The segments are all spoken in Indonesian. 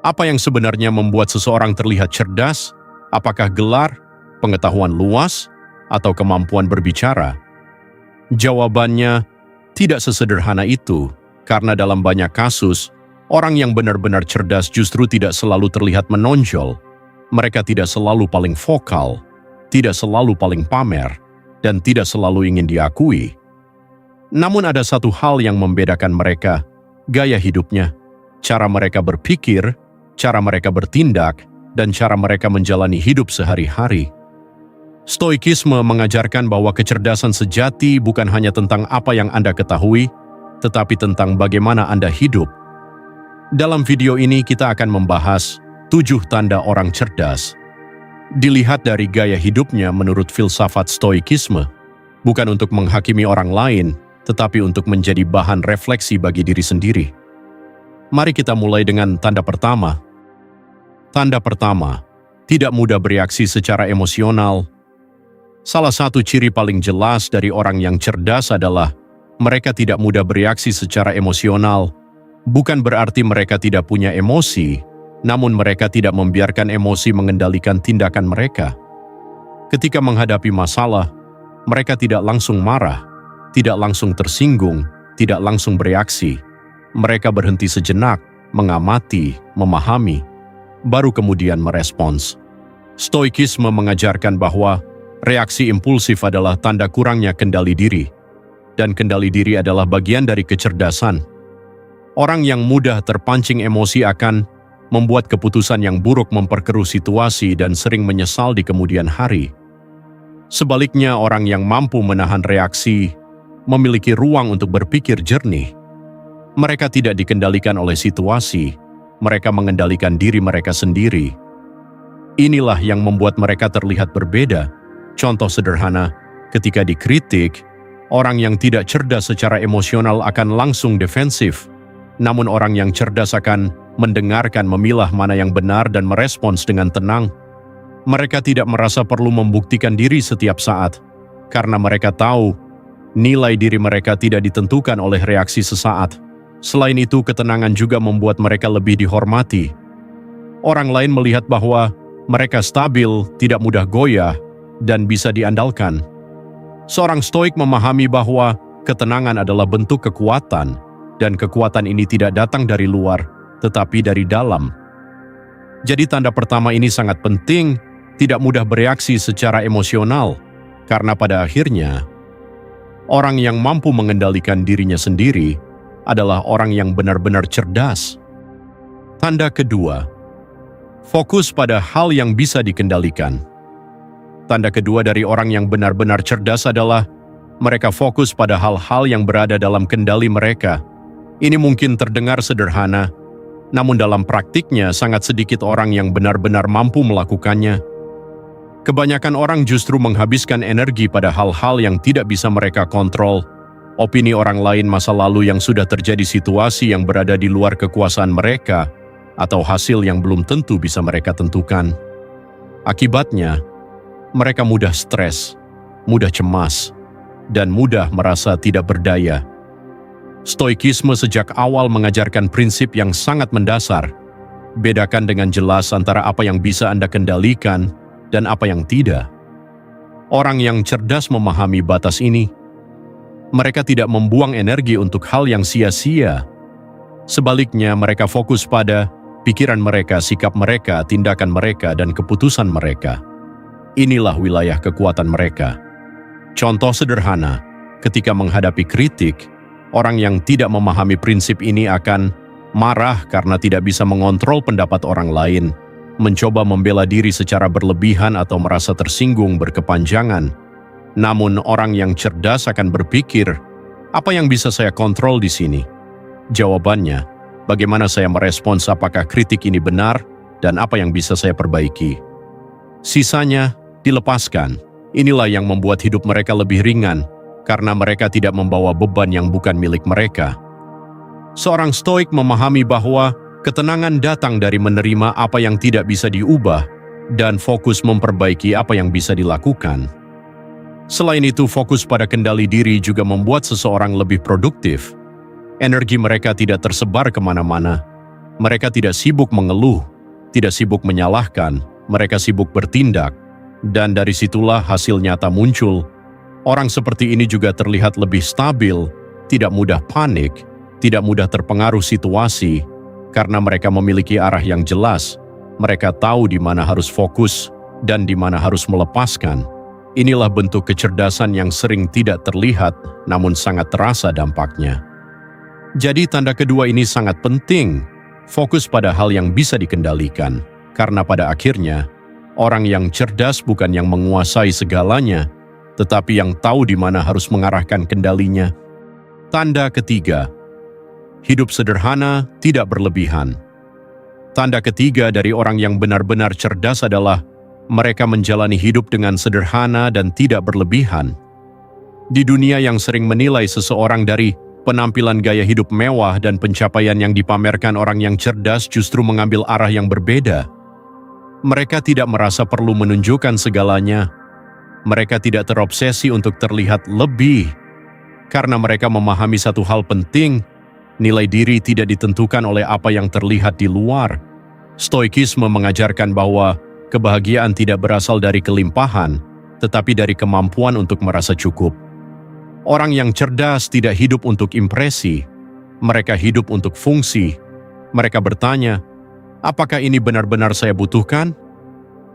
Apa yang sebenarnya membuat seseorang terlihat cerdas? Apakah gelar, pengetahuan luas, atau kemampuan berbicara? Jawabannya tidak sesederhana itu, karena dalam banyak kasus, orang yang benar-benar cerdas justru tidak selalu terlihat menonjol. Mereka tidak selalu paling vokal, tidak selalu paling pamer, dan tidak selalu ingin diakui. Namun ada satu hal yang membedakan mereka, gaya hidupnya, cara mereka berpikir, cara mereka bertindak, dan cara mereka menjalani hidup sehari-hari. Stoikisme mengajarkan bahwa kecerdasan sejati bukan hanya tentang apa yang Anda ketahui, tetapi tentang bagaimana Anda hidup. Dalam video ini kita akan membahas 7 tanda orang cerdas. Dilihat dari gaya hidupnya menurut filsafat Stoikisme, bukan untuk menghakimi orang lain, tetapi untuk menjadi bahan refleksi bagi diri sendiri. Mari kita mulai dengan tanda pertama. Tanda pertama, tidak mudah bereaksi secara emosional. Salah satu ciri paling jelas dari orang yang cerdas adalah mereka tidak mudah bereaksi secara emosional. Bukan berarti mereka tidak punya emosi, namun mereka tidak membiarkan emosi mengendalikan tindakan mereka. Ketika menghadapi masalah, mereka tidak langsung marah, tidak langsung tersinggung, tidak langsung bereaksi. Mereka berhenti sejenak, mengamati, memahami, baru kemudian merespons. Stoikisme mengajarkan bahwa reaksi impulsif adalah tanda kurangnya kendali diri, dan kendali diri adalah bagian dari kecerdasan. Orang yang mudah terpancing emosi akan membuat keputusan yang buruk, memperkeruh situasi, dan sering menyesal di kemudian hari. Sebaliknya, orang yang mampu menahan reaksi memiliki ruang untuk berpikir jernih. Mereka tidak dikendalikan oleh situasi, mereka mengendalikan diri mereka sendiri. Inilah yang membuat mereka terlihat berbeda. Contoh sederhana, ketika dikritik, orang yang tidak cerdas secara emosional akan langsung defensif. Namun orang yang cerdas akan mendengarkan, memilah mana yang benar, dan merespons dengan tenang. Mereka tidak merasa perlu membuktikan diri setiap saat, karena mereka tahu nilai diri mereka tidak ditentukan oleh reaksi sesaat. Selain itu, ketenangan juga membuat mereka lebih dihormati. Orang lain melihat bahwa mereka stabil, tidak mudah goyah, dan bisa diandalkan. Seorang stoik memahami bahwa ketenangan adalah bentuk kekuatan, dan kekuatan ini tidak datang dari luar, tetapi dari dalam. Jadi tanda pertama ini sangat penting, tidak mudah bereaksi secara emosional, karena pada akhirnya, orang yang mampu mengendalikan dirinya sendiri adalah orang yang benar-benar cerdas. Tanda kedua, fokus pada hal yang bisa dikendalikan. Tanda kedua dari orang yang benar-benar cerdas adalah mereka fokus pada hal-hal yang berada dalam kendali mereka. Ini mungkin terdengar sederhana, namun dalam praktiknya sangat sedikit orang yang benar-benar mampu melakukannya. Kebanyakan orang justru menghabiskan energi pada hal-hal yang tidak bisa mereka kontrol, opini orang lain, masa lalu yang sudah terjadi, situasi yang berada di luar kekuasaan mereka, atau hasil yang belum tentu bisa mereka tentukan. Akibatnya, mereka mudah stres, mudah cemas, dan mudah merasa tidak berdaya. Stoikisme sejak awal mengajarkan prinsip yang sangat mendasar. Bedakan dengan jelas antara apa yang bisa Anda kendalikan dan apa yang tidak. Orang yang cerdas memahami batas ini. Mereka tidak membuang energi untuk hal yang sia-sia. Sebaliknya, mereka fokus pada pikiran mereka, sikap mereka, tindakan mereka, dan keputusan mereka. Inilah wilayah kekuatan mereka. Contoh sederhana, ketika menghadapi kritik, orang yang tidak memahami prinsip ini akan marah karena tidak bisa mengontrol pendapat orang lain, mencoba membela diri secara berlebihan atau merasa tersinggung berkepanjangan. Namun orang yang cerdas akan berpikir, apa yang bisa saya kontrol di sini? Jawabannya, bagaimana saya merespons, apakah kritik ini benar, dan apa yang bisa saya perbaiki? Sisanya dilepaskan. Inilah yang membuat hidup mereka lebih ringan, karena mereka tidak membawa beban yang bukan milik mereka. Seorang stoik memahami bahwa ketenangan datang dari menerima apa yang tidak bisa diubah dan fokus memperbaiki apa yang bisa dilakukan. Selain itu, fokus pada kendali diri juga membuat seseorang lebih produktif. Energi mereka tidak tersebar kemana-mana. Mereka tidak sibuk mengeluh, tidak sibuk menyalahkan, mereka sibuk bertindak. Dan dari situlah hasil nyata muncul. Orang seperti ini juga terlihat lebih stabil, tidak mudah panik, tidak mudah terpengaruh situasi, karena mereka memiliki arah yang jelas. Mereka tahu di mana harus fokus dan di mana harus melepaskan. Inilah bentuk kecerdasan yang sering tidak terlihat, namun sangat terasa dampaknya. Jadi tanda kedua ini sangat penting, fokus pada hal yang bisa dikendalikan, karena pada akhirnya, orang yang cerdas bukan yang menguasai segalanya, tetapi yang tahu di mana harus mengarahkan kendalinya. Tanda ketiga, hidup sederhana, tidak berlebihan. Tanda ketiga dari orang yang benar-benar cerdas adalah mereka menjalani hidup dengan sederhana dan tidak berlebihan. Di dunia yang sering menilai seseorang dari penampilan gaya hidup mewah dan pencapaian yang dipamerkan, orang yang cerdas justru mengambil arah yang berbeda. Mereka tidak merasa perlu menunjukkan segalanya. Mereka tidak terobsesi untuk terlihat lebih, karena mereka memahami satu hal penting: nilai diri tidak ditentukan oleh apa yang terlihat di luar. Stoikisme mengajarkan bahwa kebahagiaan tidak berasal dari kelimpahan, tetapi dari kemampuan untuk merasa cukup. Orang yang cerdas tidak hidup untuk impresi, mereka hidup untuk fungsi. Mereka bertanya, apakah ini benar-benar saya butuhkan?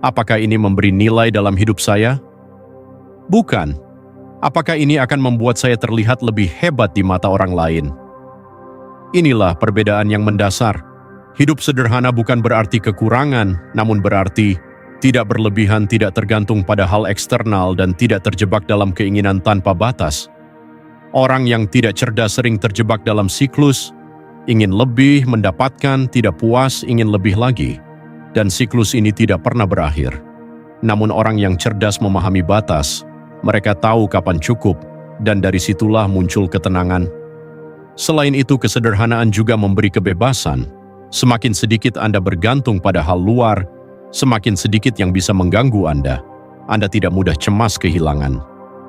Apakah ini memberi nilai dalam hidup saya? Bukan. Apakah ini akan membuat saya terlihat lebih hebat di mata orang lain? Inilah perbedaan yang mendasar. Hidup sederhana bukan berarti kekurangan, namun berarti tidak berlebihan, tidak tergantung pada hal eksternal, dan tidak terjebak dalam keinginan tanpa batas. Orang yang tidak cerdas sering terjebak dalam siklus, ingin lebih, mendapatkan, tidak puas, ingin lebih lagi. Dan siklus ini tidak pernah berakhir. Namun orang yang cerdas memahami batas, mereka tahu kapan cukup, dan dari situlah muncul ketenangan. Selain itu, kesederhanaan juga memberi kebebasan. Semakin sedikit Anda bergantung pada hal luar, semakin sedikit yang bisa mengganggu Anda. Anda tidak mudah cemas kehilangan,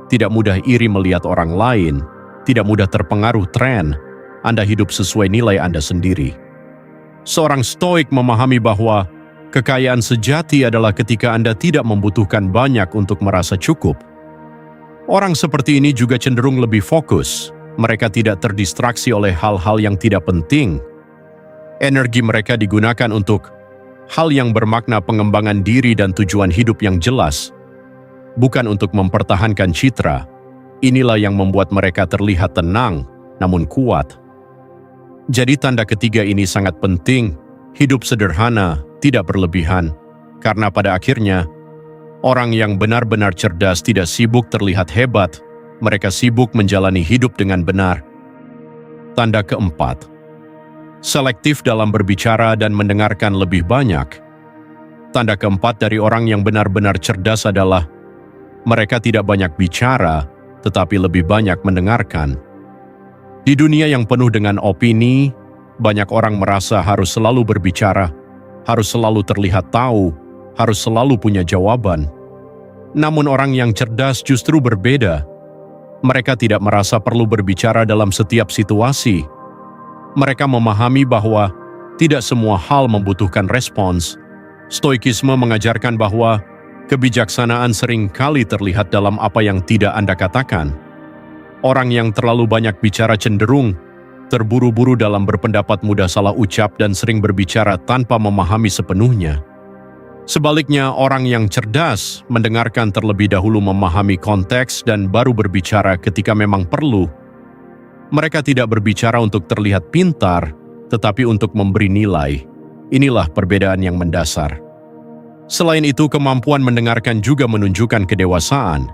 tidak mudah iri melihat orang lain, tidak mudah terpengaruh tren. Anda hidup sesuai nilai Anda sendiri. Seorang stoik memahami bahwa kekayaan sejati adalah ketika Anda tidak membutuhkan banyak untuk merasa cukup. Orang seperti ini juga cenderung lebih fokus. Mereka tidak terdistraksi oleh hal-hal yang tidak penting. Energi mereka digunakan untuk hal yang bermakna, pengembangan diri dan tujuan hidup yang jelas, bukan untuk mempertahankan citra. Inilah yang membuat mereka terlihat tenang, namun kuat. Jadi tanda ketiga ini sangat penting, hidup sederhana, tidak berlebihan, karena pada akhirnya, orang yang benar-benar cerdas tidak sibuk terlihat hebat, mereka sibuk menjalani hidup dengan benar. Tanda keempat, selektif dalam berbicara dan mendengarkan lebih banyak. Tanda keempat dari orang yang benar-benar cerdas adalah mereka tidak banyak bicara, tetapi lebih banyak mendengarkan. Di dunia yang penuh dengan opini, banyak orang merasa harus selalu berbicara, harus selalu terlihat tahu, harus selalu punya jawaban. Namun orang yang cerdas justru berbeda. Mereka tidak merasa perlu berbicara dalam setiap situasi. Mereka memahami bahwa tidak semua hal membutuhkan respons. Stoikisme mengajarkan bahwa kebijaksanaan sering kali terlihat dalam apa yang tidak Anda katakan. Orang yang terlalu banyak bicara cenderung terburu-buru dalam berpendapat, mudah salah ucap, dan sering berbicara tanpa memahami sepenuhnya. Sebaliknya, orang yang cerdas mendengarkan terlebih dahulu, memahami konteks, dan baru berbicara ketika memang perlu. Mereka tidak berbicara untuk terlihat pintar, tetapi untuk memberi nilai. Inilah perbedaan yang mendasar. Selain itu, kemampuan mendengarkan juga menunjukkan kedewasaan.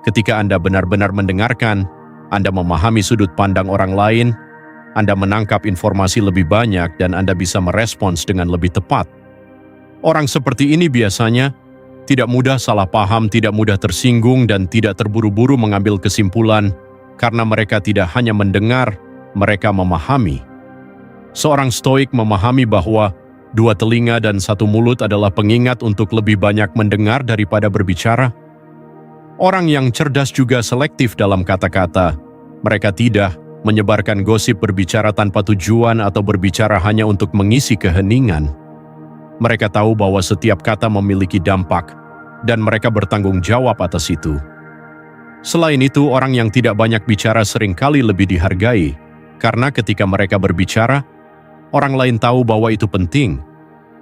Ketika Anda benar-benar mendengarkan, Anda memahami sudut pandang orang lain, Anda menangkap informasi lebih banyak, dan Anda bisa merespons dengan lebih tepat. Orang seperti ini biasanya tidak mudah salah paham, tidak mudah tersinggung, dan tidak terburu-buru mengambil kesimpulan, karena mereka tidak hanya mendengar, mereka memahami. Seorang stoik memahami bahwa 2 telinga dan 1 mulut adalah pengingat untuk lebih banyak mendengar daripada berbicara. Orang yang cerdas juga selektif dalam kata-kata. Mereka tidak menyebarkan gosip, berbicara tanpa tujuan, atau berbicara hanya untuk mengisi keheningan. Mereka tahu bahwa setiap kata memiliki dampak, dan mereka bertanggung jawab atas itu. Selain itu, orang yang tidak banyak bicara seringkali lebih dihargai, karena ketika mereka berbicara, orang lain tahu bahwa itu penting,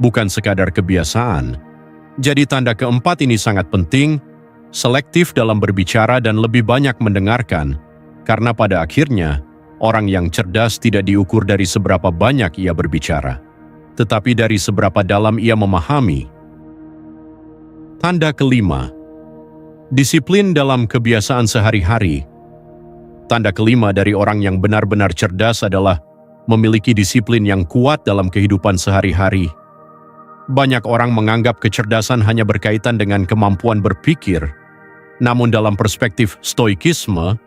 bukan sekadar kebiasaan. Jadi tanda keempat ini sangat penting, selektif dalam berbicara dan lebih banyak mendengarkan, karena pada akhirnya, orang yang cerdas tidak diukur dari seberapa banyak ia berbicara, tetapi dari seberapa dalam ia memahami. Tanda kelima, disiplin dalam kebiasaan sehari-hari. Tanda kelima dari orang yang benar-benar cerdas adalah memiliki disiplin yang kuat dalam kehidupan sehari-hari. Banyak orang menganggap kecerdasan hanya berkaitan dengan kemampuan berpikir, namun dalam perspektif Stoikisme,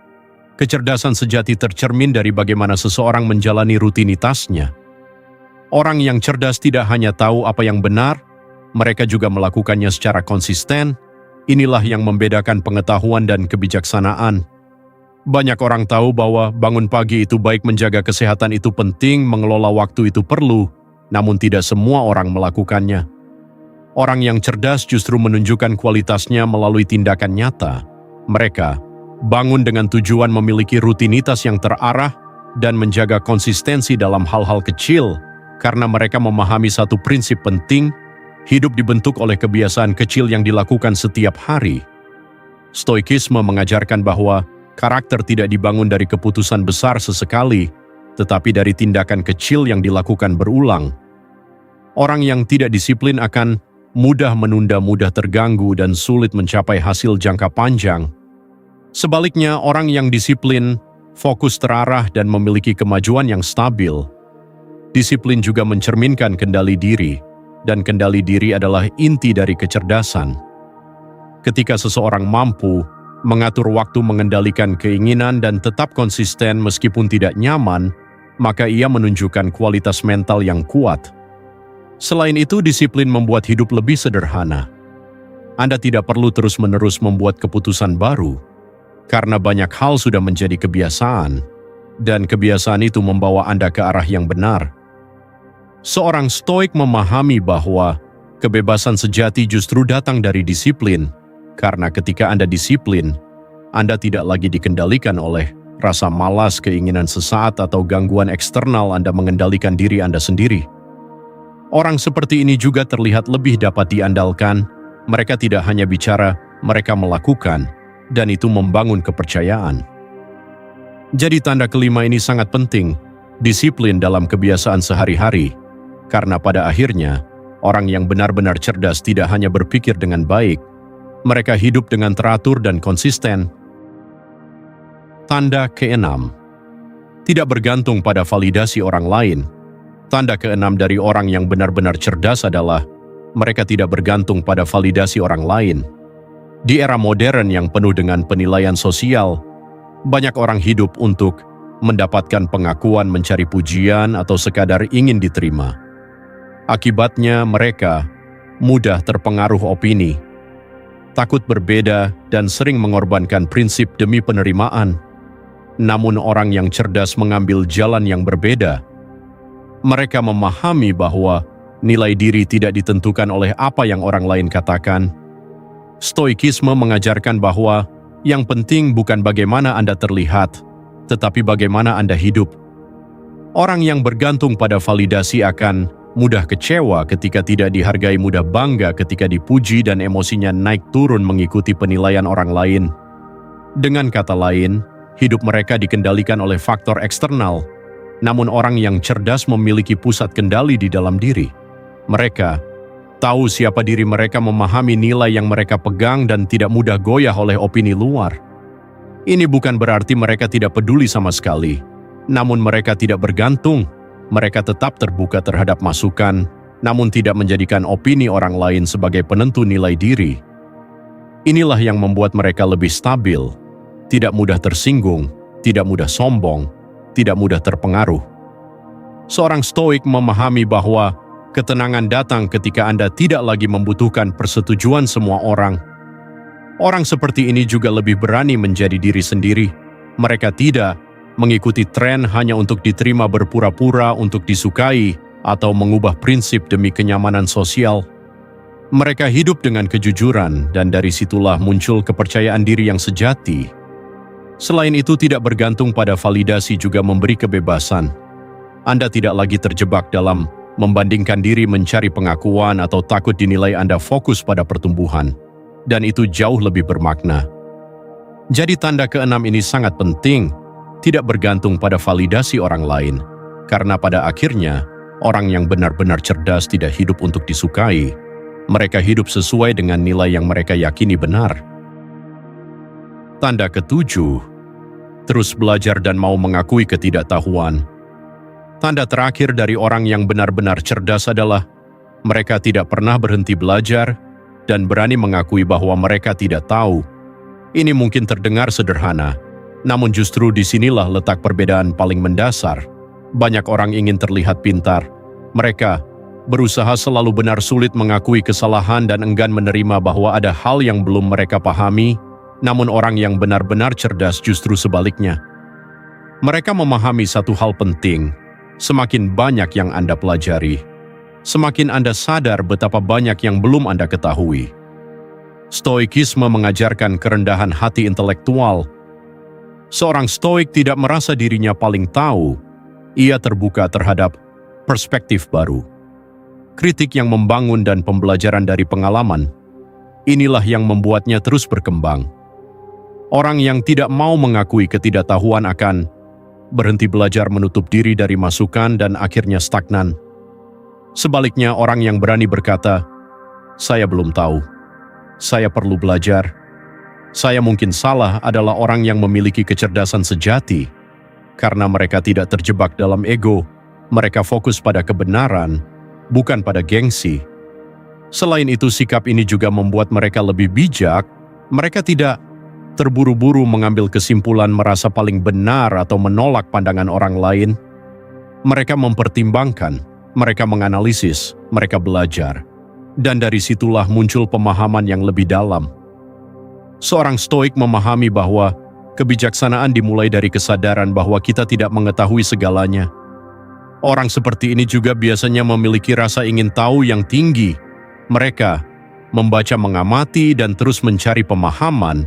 kecerdasan sejati tercermin dari bagaimana seseorang menjalani rutinitasnya. Orang yang cerdas tidak hanya tahu apa yang benar, mereka juga melakukannya secara konsisten. Inilah yang membedakan pengetahuan dan kebijaksanaan. Banyak orang tahu bahwa bangun pagi itu baik, menjaga kesehatan itu penting, mengelola waktu itu perlu, namun tidak semua orang melakukannya. Orang yang cerdas justru menunjukkan kualitasnya melalui tindakan nyata. Mereka bangun dengan tujuan, memiliki rutinitas yang terarah, dan menjaga konsistensi dalam hal-hal kecil, karena mereka memahami satu prinsip penting: hidup dibentuk oleh kebiasaan kecil yang dilakukan setiap hari. Stoikisme mengajarkan bahwa karakter tidak dibangun dari keputusan besar sesekali, tetapi dari tindakan kecil yang dilakukan berulang. Orang yang tidak disiplin akan mudah menunda, mudah terganggu, dan sulit mencapai hasil jangka panjang. Sebaliknya, orang yang disiplin, fokus, terarah, dan memiliki kemajuan yang stabil. Disiplin juga mencerminkan kendali diri, dan kendali diri adalah inti dari kecerdasan. Ketika seseorang mampu mengatur waktu, mengendalikan keinginan, dan tetap konsisten meskipun tidak nyaman, maka ia menunjukkan kualitas mental yang kuat. Selain itu, disiplin membuat hidup lebih sederhana. Anda tidak perlu terus-menerus membuat keputusan baru, karena banyak hal sudah menjadi kebiasaan, dan kebiasaan itu membawa Anda ke arah yang benar. Seorang Stoik memahami bahwa kebebasan sejati justru datang dari disiplin, karena ketika Anda disiplin, Anda tidak lagi dikendalikan oleh rasa malas, keinginan sesaat, atau gangguan eksternal. Anda mengendalikan diri Anda sendiri. Orang seperti ini juga terlihat lebih dapat diandalkan. Mereka tidak hanya bicara, mereka melakukan, dan itu membangun kepercayaan. Jadi tanda kelima ini sangat penting, disiplin dalam kebiasaan sehari-hari, karena pada akhirnya, orang yang benar-benar cerdas tidak hanya berpikir dengan baik, mereka hidup dengan teratur dan konsisten. Tanda keenam, tidak bergantung pada validasi orang lain. Tanda keenam dari orang yang benar-benar cerdas adalah mereka tidak bergantung pada validasi orang lain. Di era modern yang penuh dengan penilaian sosial, banyak orang hidup untuk mendapatkan pengakuan, mencari pujian, atau sekadar ingin diterima. Akibatnya mereka mudah terpengaruh opini, takut berbeda, dan sering mengorbankan prinsip demi penerimaan. Namun orang yang cerdas mengambil jalan yang berbeda. Mereka memahami bahwa nilai diri tidak ditentukan oleh apa yang orang lain katakan. Stoikisme mengajarkan bahwa yang penting bukan bagaimana Anda terlihat, tetapi bagaimana Anda hidup. Orang yang bergantung pada validasi akan mudah kecewa ketika tidak dihargai, mudah bangga ketika dipuji, dan emosinya naik turun mengikuti penilaian orang lain. Dengan kata lain, hidup mereka dikendalikan oleh faktor eksternal. Namun orang yang cerdas memiliki pusat kendali di dalam diri. Mereka tahu siapa diri mereka, memahami nilai yang mereka pegang, dan tidak mudah goyah oleh opini luar. Ini bukan berarti mereka tidak peduli sama sekali. Namun mereka tidak bergantung. Mereka tetap terbuka terhadap masukan, namun tidak menjadikan opini orang lain sebagai penentu nilai diri. Inilah yang membuat mereka lebih stabil, tidak mudah tersinggung, tidak mudah sombong, tidak mudah terpengaruh. Seorang Stoik memahami bahwa ketenangan datang ketika Anda tidak lagi membutuhkan persetujuan semua orang. Orang seperti ini juga lebih berani menjadi diri sendiri. Mereka tidak mengikuti tren hanya untuk diterima berpura-pura untuk disukai, atau mengubah prinsip demi kenyamanan sosial. Mereka hidup dengan kejujuran, dan dari situlah muncul kepercayaan diri yang sejati. Selain itu, tidak bergantung pada validasi juga memberi kebebasan. Anda tidak lagi terjebak dalam membandingkan diri, mencari pengakuan, atau takut dinilai. Anda fokus pada pertumbuhan, dan itu jauh lebih bermakna. Jadi tanda keenam ini sangat penting, tidak bergantung pada validasi orang lain, karena pada akhirnya, orang yang benar-benar cerdas tidak hidup untuk disukai. Mereka hidup sesuai dengan nilai yang mereka yakini benar. Tanda ketujuh, terus belajar dan mau mengakui ketidaktahuan. Tanda terakhir dari orang yang benar-benar cerdas adalah mereka tidak pernah berhenti belajar dan berani mengakui bahwa mereka tidak tahu. Ini mungkin terdengar sederhana, namun justru disinilah letak perbedaan paling mendasar. Banyak orang ingin terlihat pintar. Mereka berusaha selalu benar, sulit mengakui kesalahan dan enggan menerima bahwa ada hal yang belum mereka pahami. Namun orang yang benar-benar cerdas justru sebaliknya. Mereka memahami satu hal penting, semakin banyak yang Anda pelajari, semakin Anda sadar betapa banyak yang belum Anda ketahui. Stoikisme mengajarkan kerendahan hati intelektual. Seorang stoik tidak merasa dirinya paling tahu. Ia terbuka terhadap perspektif baru, kritik yang membangun dan pembelajaran dari pengalaman. Inilah yang membuatnya terus berkembang. Orang yang tidak mau mengakui ketidaktahuan akan berhenti belajar, menutup diri dari masukan, dan akhirnya stagnan. Sebaliknya, orang yang berani berkata, "Saya belum tahu. Saya perlu belajar. Saya mungkin salah," adalah orang yang memiliki kecerdasan sejati. Karena mereka tidak terjebak dalam ego, mereka fokus pada kebenaran, bukan pada gengsi. Selain itu, sikap ini juga membuat mereka lebih bijak. Mereka tidak terburu-buru mengambil kesimpulan, merasa paling benar, atau menolak pandangan orang lain. Mereka mempertimbangkan, mereka menganalisis, mereka belajar. Dan dari situlah muncul pemahaman yang lebih dalam. Seorang stoik memahami bahwa kebijaksanaan dimulai dari kesadaran bahwa kita tidak mengetahui segalanya. Orang seperti ini juga biasanya memiliki rasa ingin tahu yang tinggi. Mereka membaca, mengamati, dan terus mencari pemahaman,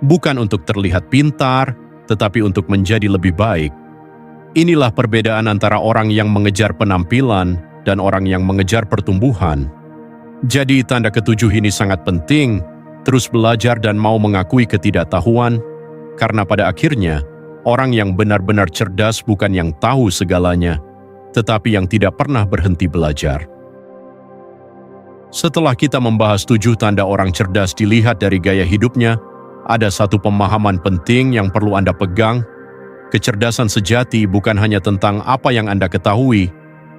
bukan untuk terlihat pintar, tetapi untuk menjadi lebih baik. Inilah perbedaan antara orang yang mengejar penampilan dan orang yang mengejar pertumbuhan. Jadi tanda ketujuh ini sangat penting, terus belajar dan mau mengakui ketidaktahuan, karena pada akhirnya, orang yang benar-benar cerdas bukan yang tahu segalanya, tetapi yang tidak pernah berhenti belajar. Setelah kita membahas 7 tanda orang cerdas dilihat dari gaya hidupnya, ada satu pemahaman penting yang perlu Anda pegang. Kecerdasan sejati bukan hanya tentang apa yang Anda ketahui,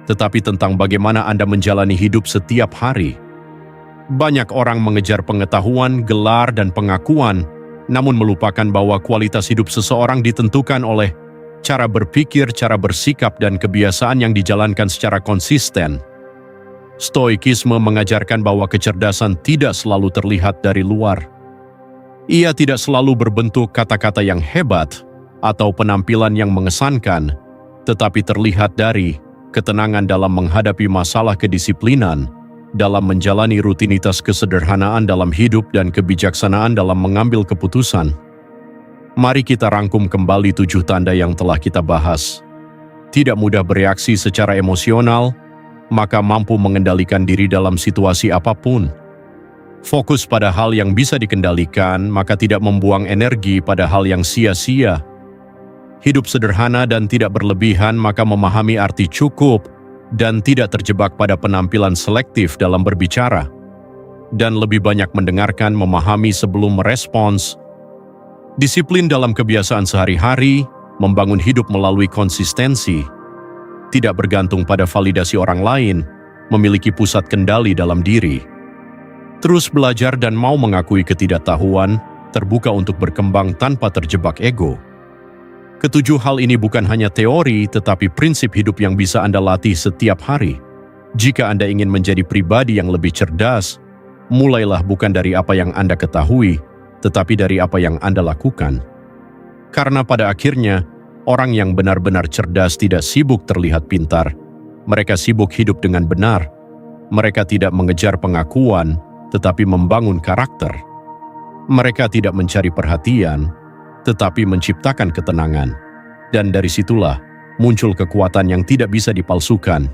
tetapi tentang bagaimana Anda menjalani hidup setiap hari. Banyak orang mengejar pengetahuan, gelar, dan pengakuan, namun melupakan bahwa kualitas hidup seseorang ditentukan oleh cara berpikir, cara bersikap, dan kebiasaan yang dijalankan secara konsisten. Stoikisme mengajarkan bahwa kecerdasan tidak selalu terlihat dari luar. Ia tidak selalu berbentuk kata-kata yang hebat atau penampilan yang mengesankan, tetapi terlihat dari ketenangan dalam menghadapi masalah, kedisiplinan dalam menjalani rutinitas, kesederhanaan dalam hidup, dan kebijaksanaan dalam mengambil keputusan. Mari kita rangkum kembali 7 tanda yang telah kita bahas. Tidak mudah bereaksi secara emosional, maka mampu mengendalikan diri dalam situasi apapun. Fokus pada hal yang bisa dikendalikan, maka tidak membuang energi pada hal yang sia-sia. Hidup sederhana dan tidak berlebihan, maka memahami arti cukup dan tidak terjebak pada penampilan selektif dalam berbicara. Dan lebih banyak mendengarkan, memahami sebelum merespons. Disiplin dalam kebiasaan sehari-hari, membangun hidup melalui konsistensi. Tidak bergantung pada validasi orang lain, memiliki pusat kendali dalam diri. Terus belajar dan mau mengakui ketidaktahuan, terbuka untuk berkembang tanpa terjebak ego. Ketujuh hal ini bukan hanya teori, tetapi prinsip hidup yang bisa Anda latih setiap hari. Jika Anda ingin menjadi pribadi yang lebih cerdas, mulailah bukan dari apa yang Anda ketahui, tetapi dari apa yang Anda lakukan. Karena pada akhirnya, Orang yang benar-benar cerdas tidak sibuk terlihat pintar. Mereka sibuk hidup dengan benar. Mereka tidak mengejar pengakuan, tetapi membangun karakter. Mereka tidak mencari perhatian, tetapi menciptakan ketenangan. Dan dari situlah muncul kekuatan yang tidak bisa dipalsukan.